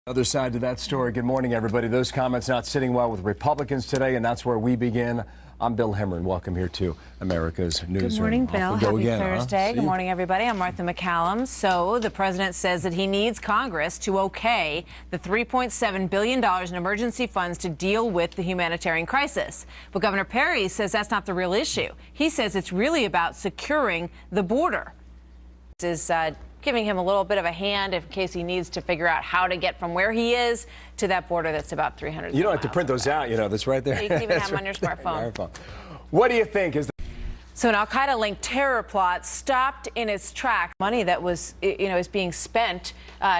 Other side to that story. Good morning, everybody. Those comments not sitting well with Republicans today, and that's where we begin. I'm Bill Hemmer, and welcome here to America's Newsroom. Good morning, Bill. Happy again, Thursday. Good morning, everybody. I'm Martha MacCallum. So the president says that he needs Congress to okay the $3.7 billion in emergency funds to deal with the humanitarian crisis. But Governor Perry says that's not the real issue. He says it's really about securing the border. This is giving him a little bit of a hand in case he needs to figure out how to get from where he is to that border that's about 300 You don't have to print those out, you know, that's right there. You can even have them on your smartphone. What do you think is So an al-Qaeda-linked terror plot stopped in its tracks. Money that was, is being spent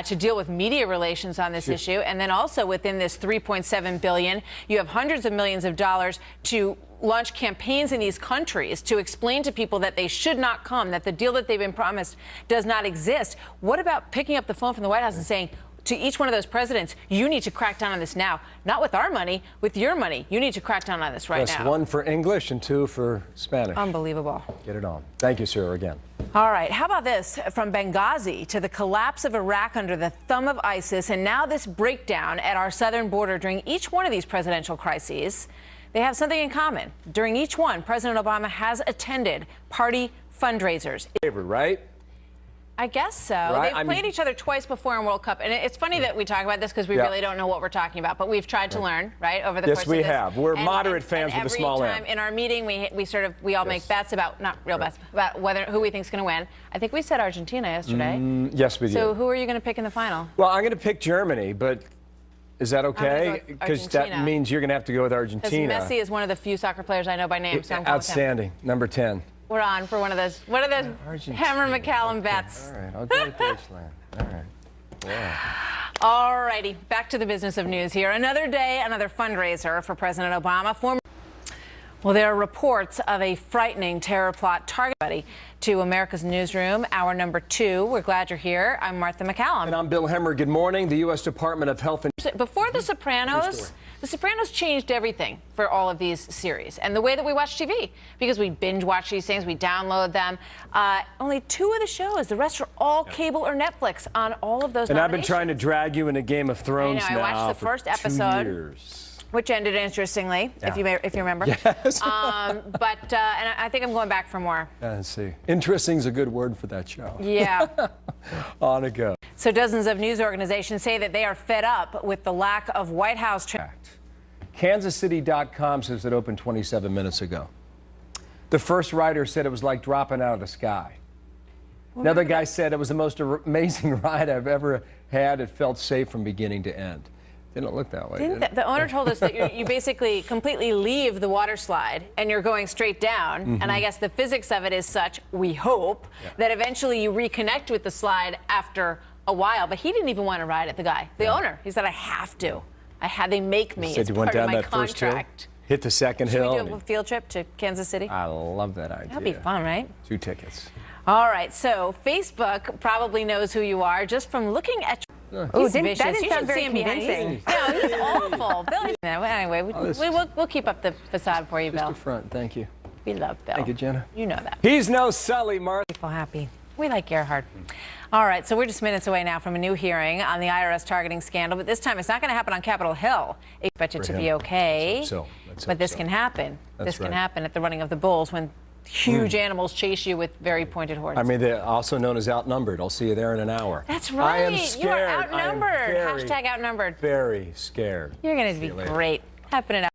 to deal with media relations on this issue. And then also within this $3.7 billion, you have hundreds of millions of dollars to launch campaigns in these countries to explain to people that they should not come, that the deal that they've been promised does not exist. What about picking up the phone from the White House and saying to each one of those presidents, you need to crack down on this now, not with our money, with your money. You need to crack down on this right now. Press 1 for English and 2 for Spanish. Unbelievable. Get it on. Thank you, sir, again. All right. How about this? From Benghazi to the collapse of Iraq under the thumb of ISIS, and now this breakdown at our southern border. During each one of these presidential crises, they have something in common. During each one, President Obama has attended party fundraisers. Favorite, right? I guess so. Right? They've played each other twice before in World Cup. And it's funny that we talk about this because we really don't know what we're talking about. But we've tried to learn, right, over the course of this. Yes, we have. We're moderate fans with a small M. Every time in our meeting, we all make bets about, not real bets, about who we think is going to win. I think we said Argentina yesterday. Yes, we did. So who are you going to pick in the final? Well, I'm going to pick Germany, but is that okay? Because that means you're going to have to go with Argentina. Because Messi is one of the few soccer players I know by name. So I'm outstanding. Number 10. We're on for one of those Hammer MacCallum bets. All right, I'll go with Deutschland. All right. Yeah. All righty, back to the business of news here. Another day, another fundraiser for President Obama. Well, there are reports of a frightening terror plot targeting to America's Newsroom, hour number 2. We're glad you're here. I'm Martha MacCallum. And I'm Bill Hemmer. Good morning. The U.S. Department of Health and... Before The Sopranos, The Sopranos changed everything for all of these series and the way that we watch TV, because we binge watch these things, we download them. Only 2 of the shows. The rest are all cable or Netflix on all of those. And I've been trying to drag you into Game of Thrones now. I watched the first episode. 2 years. Which ended interestingly, if you remember. Yes. And I think I'm going back for more. Let's see. Interesting is a good word for that show. Yeah. On it goes. So dozens of news organizations say that they are fed up with the lack of White House. KansasCity.com says it opened 27 minutes ago. The first writer said it was like dropping out of the sky. Another guy said it was the most amazing ride I've ever had. It felt safe from beginning to end. Didn't look that way. The owner told us that you basically completely leave the water slide and you're going straight down. And I guess the physics of it is such, we hope, that eventually you reconnect with the slide after a while. But he didn't even want to ride it, the guy, the owner. He said, I have to. They make me. It's part of my contract. Hit the second hill. Should we do a field trip to Kansas City? I love that idea. That'd be fun, right? 2 tickets. All right, so Facebook probably knows who you are just from looking at. Oh, that didn't sound very convincing. No, he's awful. Bill. Anyway, we'll keep up the facade for you, Bill. Just the front, thank you. We love Bill. Thank you, Jenna. You know that. He's no Sully, Martha. People happy. We like Gerhard. All right, so we're just minutes away now from a new hearing on the IRS targeting scandal, but this time it's not going to happen on Capitol Hill. I expect it to be okay, but this can happen. This can happen at the running of the bulls when huge animals chase you with very pointed horns. I mean, they're also known as outnumbered. I'll see you there in an hour. That's right. I am scared. You are outnumbered. Hashtag outnumbered. Very scared. You're going to be great. Happen an hour.